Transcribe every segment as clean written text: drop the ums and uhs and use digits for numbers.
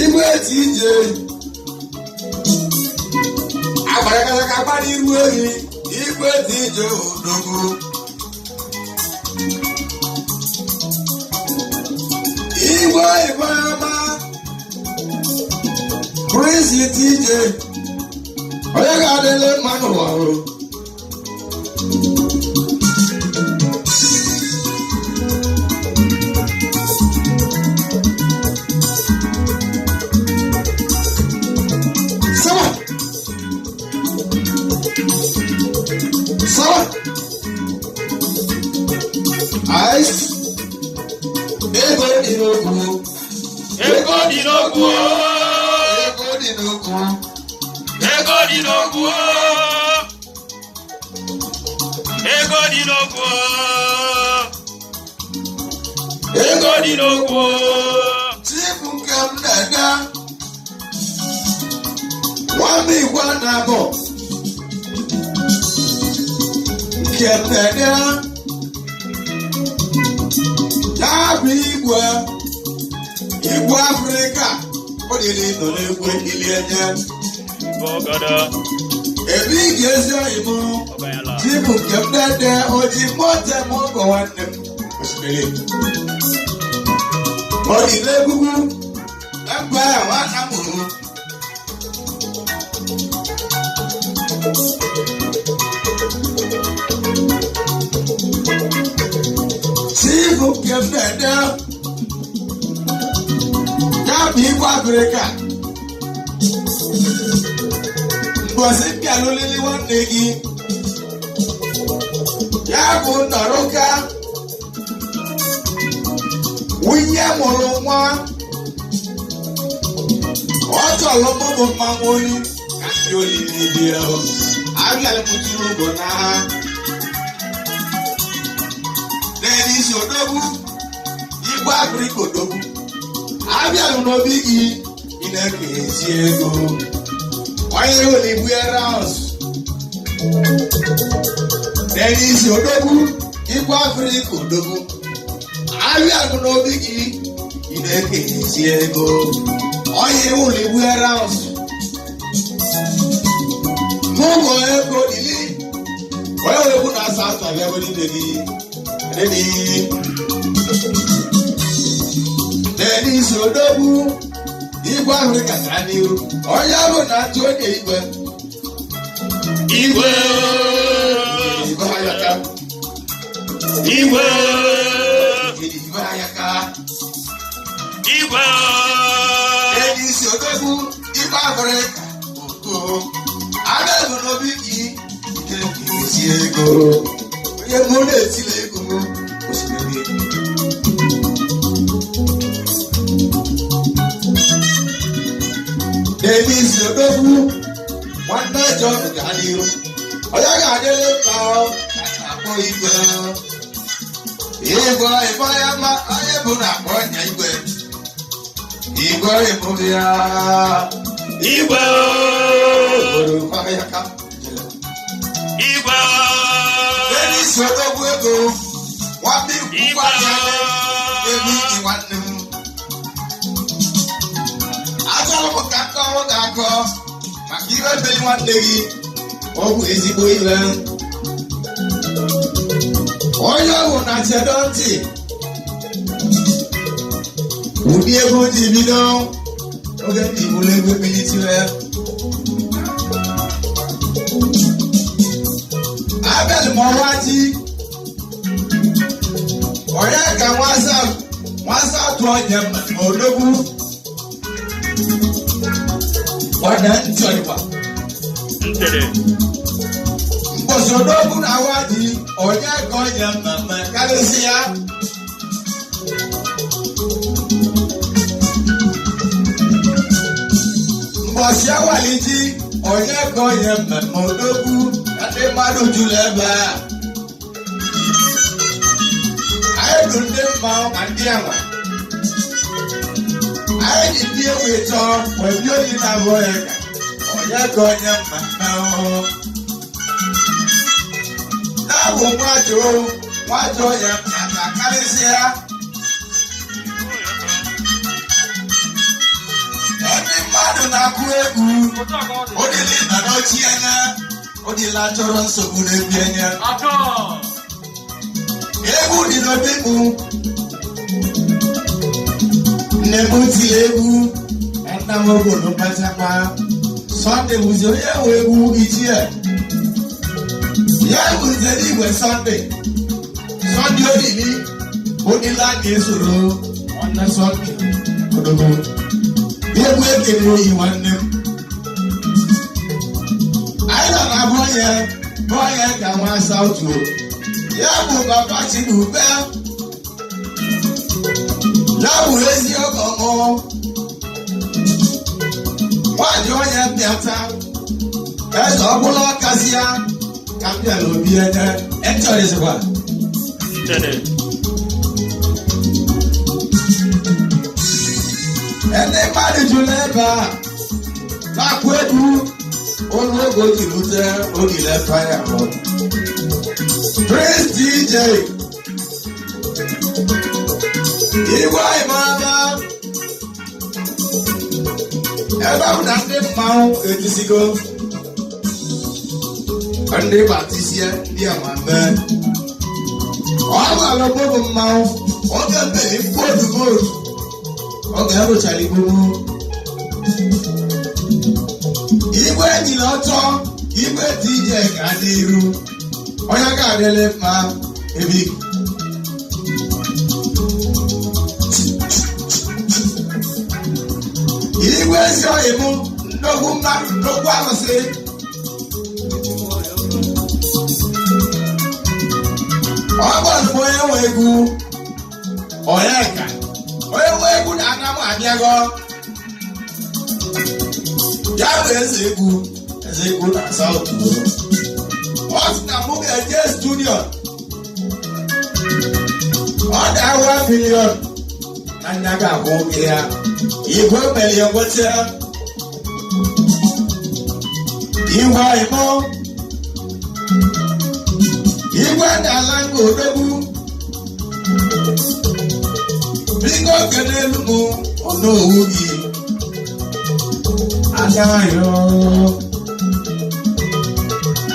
Igwe TJ agbara ka iru ehi Igwe TJ odogwu Igwe Ibama Prince TJ onye ga-adịle mmanụ ọrụ Ice Ego Dinoku Ego Dinoku Ego Dinoku Ego Dinoku Ego Dinoku Ego Dinoku Chifu Kamnaga Wami Wanabo Kamnaga Yabi Igwe Africa o dịrị nọ n'egwe ili enye ebe ị ga-ezi oyibo jibu nke mdede oji mote mọgọ nwanne m osimiri ọ dị n'egwugwu mgbe ya nwanna mụrụ jibu nke mdede Yabi Igwe Africa Mbosi pia lolili nwanne gị ya bụ Nnaruka nwunye mụrụ nwa ọ chọrọ mụmụ mmanwụ oyi ka ndị olili dị ahụ abịala pụtụrụ ụgwọ n'agha n'isi odogwu Igwe Africa odogwu abịalụ n'obi gị ị na-ekezi ego onye oligbu eraus n'isi odogwu Igwe Africa odogwu abịalụ n'obi gị ị na-ekezi ego onye oligbu eraus n'ụlọ ego dili onye oligbu na-asa atụ abịa bụ n'ime gị n'isi odogwu Igwe Africa gara n'ihu onye bụ na-atụ onye Igwe Igwe ayaka Igwe ayaka Igwe n'isi odogwu Igwe Africa abịa n'obi gị isi ego onye mụ na-etile ego osimiri Davis odogwu nwanne John ga-adịru onye ga-adịrị mkpa akpọ Igwe ya ma onye bụ na-akpọ ọnya Igwe ịmụrụ ya Igwe Davis odogwu ego nwanne ikwu ya ebe iji nwanne m achọrọ m ka nkọrọ ga-akọ maka iwe beli nwanne gị ọ bụ ezigbo iwe onye ọgwụ na chedo ntị ụdị ego ji bido oge ndị bụrụ ego militire abịalị m ọwa ji onye ka nwasa atụ onye odogwu Wada ntọrịkwa mbosi odogwu na awadi onye ka onye mmemme karịsị ya mbosi awali ji onye ka onye mmemme odogwu ka ndị mmadụ juru ebe a anyị bụ ndị mma ma ndị anwa anyị ji ndị ewu ịtọ obi oyi na-abụọ ya ka onye ka onye mmemme na-abụ nwajọ ya na karịsịa mmadụ na-akụ egwu odili na n'ochi anya odila chọrọ nsogbu na-ebi anya egwu dị n'obi mụ nne m tiri egwu nna m obodo kpachakwa Sunday bụzi onye nwe egwu ichie ya bụziri igwe Sunday odili odila ga-esoro nwanne Sunday odogo egwu ekele oyi nwanne m anyị nọ na bọya ka nwa sautu ya bụ papa Chinube ya bụ ezi ọgọmụ nwaanyị onye mbịata eze ọbụla ọkazi ya ka m bịara obi ede echọrịzikwa ndị mmadụ jụrụ ebe a na-akụ egwu olu oge o ji rute ogile faya Prince DJ igwe anyị mara ebe ahụ na ndị mmanwụ ejizigo ndị batisie ndị amame ọ gwara gbogbo mmanwụ oge mbeli mkpodumodu oge arụchara igbogbo igwe ejila ọtọ igwe DJ ga n'iru onye ga-adịle mma ebi igwe ezi oyi mụ nnukwu mmadụ nnukwu arụsị ọ gwara m onye nwe egwu Onyeka onye nwe egwu na ana m abịago ya bụ eze egwu na South ọ sị na mụ ga-eje studio ọ da $1 million na nya ga-abụ oge ya igwe melie nweta igwe imo igwe na-ala nga odogwu biko kenelu mụ ọnọwu gị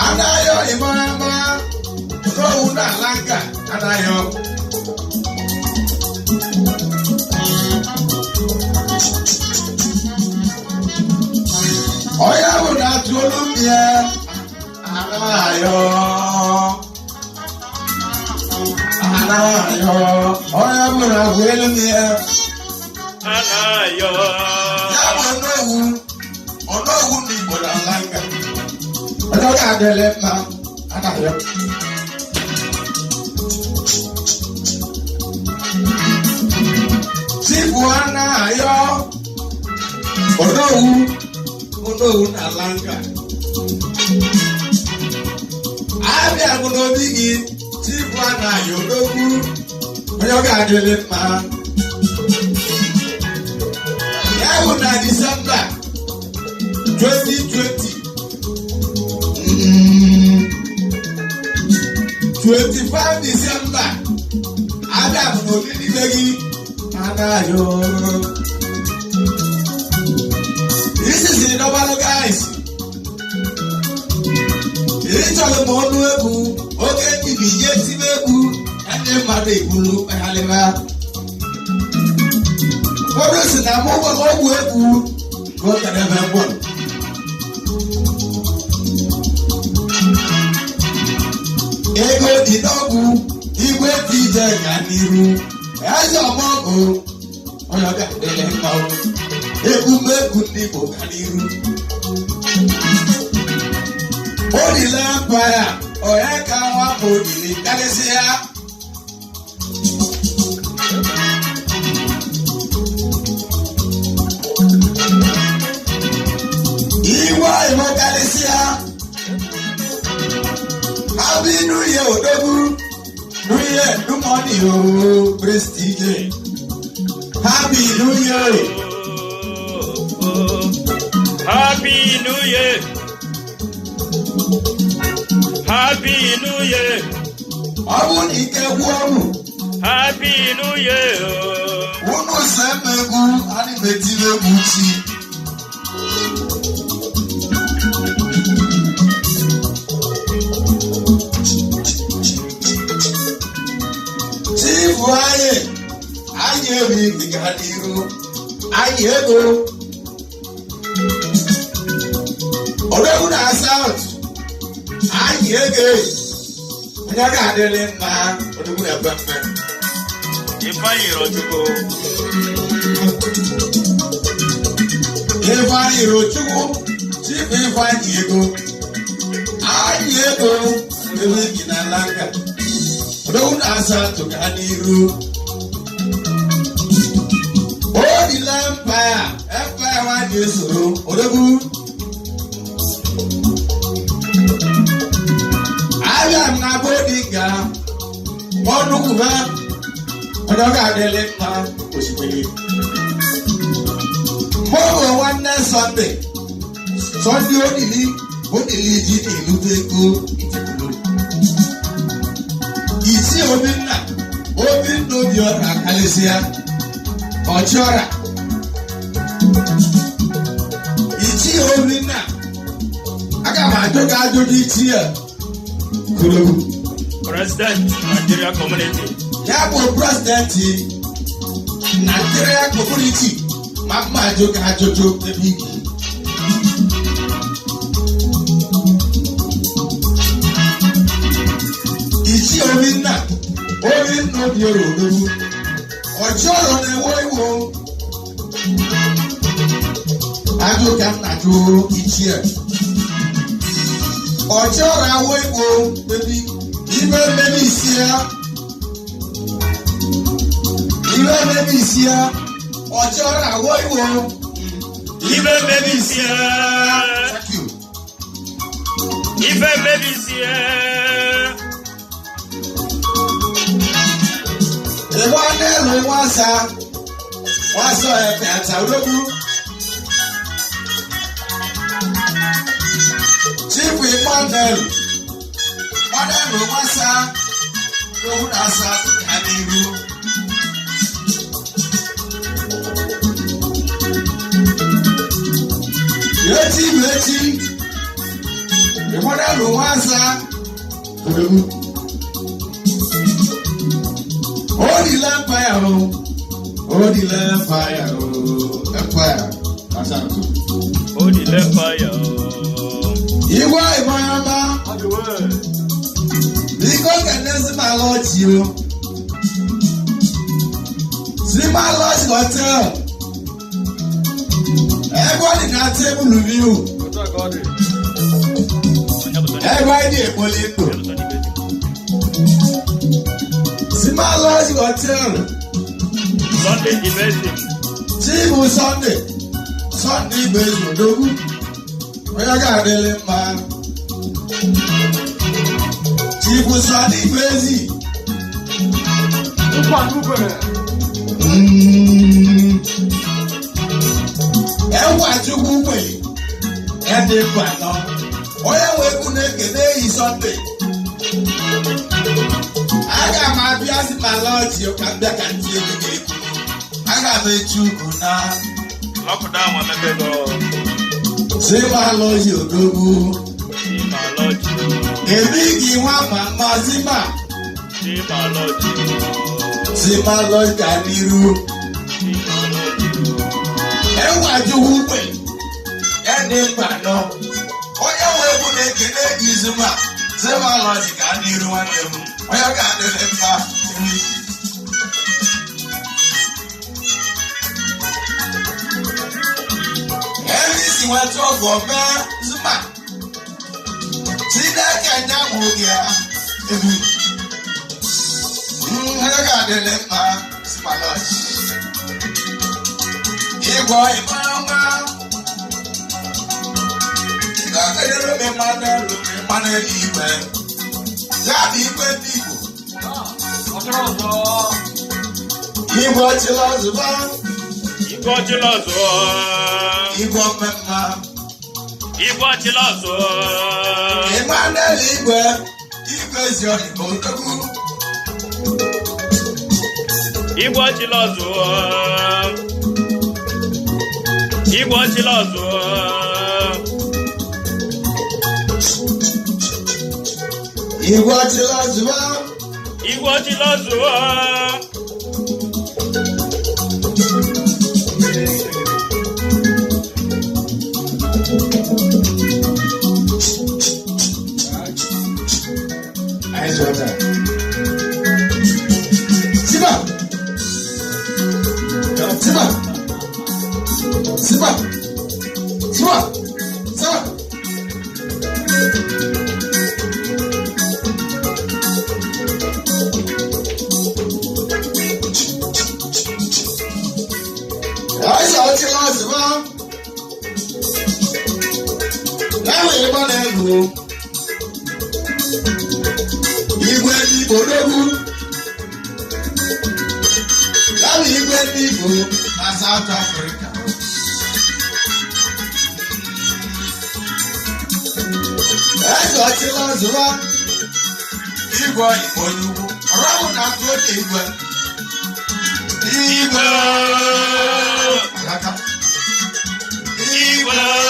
anayo ịmarama n'owu n'ala nka anayo onye ahụ na-atụ olu mmịa anayo onye ahụ na-agwụ elu mmịa anayo ya bụ ọnọwu n'Igbo n'ala nka onye ọ ga-adịle mma anayo Chifu anayo ọnọwu n'ala nka abịa bụ n'obi gị Chifu anayo odogwu onye ọ ga-adịle mma ya bụ na Disemba 2020 25 December abịa bụ n'obi n'ime gị anayo. This is the double guys. Ịchọrọ m ọnụ egwu oge ndị ihe tibe egwu ndị mmadụ egburu halima ụfọdụ si na mụ gwara ọgwụ egwu gụtara ebe ngwa ego dị n'ọgwụ igwe DJ ga n'iru eze ọmọgụ onye ọ ga-adịle mma egwumegwu ndị Igbo ga n'iru odile empire onye ka nwa ma odili karịsịa iwe Igbo karịsịa Happy New Year odogwu New Year do money Prince DJ Happy New Year Happy New Year Happy New Year ọ bụ na ike gwụọrụ Happy New Year unu semegwu anyị metiri egwu chi Chifu anyị ebi ga n'iru anyị ego odogwu na South anyị ego onye ga-adịrị mma odogwu na Bembe Ifeanyi Irochukwu Chifu Ifeanyi ego anyị ego ewe gị na Langa odogwu na South ga n'iru Odile Empire nwanne esoro odogwu abịa m na Bodinga ọnụkwụba onye ọ ga-adịrị mma osimiri mgbe nwanne Sunday Odili ji n'ilute ego itikulu isi Obinna Obiọra karịsịa Ọchịọra ichi Obinna aga m ajụ gị ajụjụ ichi ya Kolobu President Nigeria Community ya bụ President Nigeria Community ma mma ajụ gị ajụjụ ebe igi ichi Obinna Obiọra Odogwu Ọchịọra na-ewe iwo ajụ ka m na-ajụ ichie Ọchịọra awo igbo bebi ibe mmebi isi ya Ọchịọra awo igbo ibe mmebi isi ya ịgba n'elu nwasa ata odogwu Chifu Emmanuel nwasa odogwu na South ga n'iru echi Emmanuel nwasa odogwu Odile Empire Asante Odile Empire Igwe Imayama Biko kene Zimalochi Zimalochi Hotel Everybody na table view Everybody Epolindo Zimalochi Hotel Sunday Investment Chifu Sunday Investment odogwu onye ga-adịrị mma Chifu Sunday Investment Chukwu kweli ede mkpanọ onye nwe ekwu na-ekene eyi Sunday aga m abịa si ma lọji ka m bịa ka ndị ego ga-ekwu aga m echi ugwu na lockdown amepego si ma lọji odogwu ebighị nwa mama si ma lọji ka n'iru Chukwu kweli ede mkpanọ onye nwe ekwu na-ekene eyi izuma si ma lọji ka n'iru nwanne m onye ga-adịrị mma si nweta ọgwụ ọbịa zuma Chineke nye m oge ebu onye ga-adịrị mma Simalochi ịgwọ ịmara ga-akanyere m mmanụ eluigwe ya bụ igwe ndị Igbo ọchịla ọzụba Igwe mmemma Emmanuel Igwe ezi ọdịbo odogwu Igwe ọchịla ọzụwa zụọ enwe ịgba na-ego igwe ndị Igbo n'ogwu enwe igwe ndị Igbo na South Africa eze ọchịla zụwa igwe Igbo n'ugwu ọrụ na akụ oke igwe Igwe! Alaka. Igwe!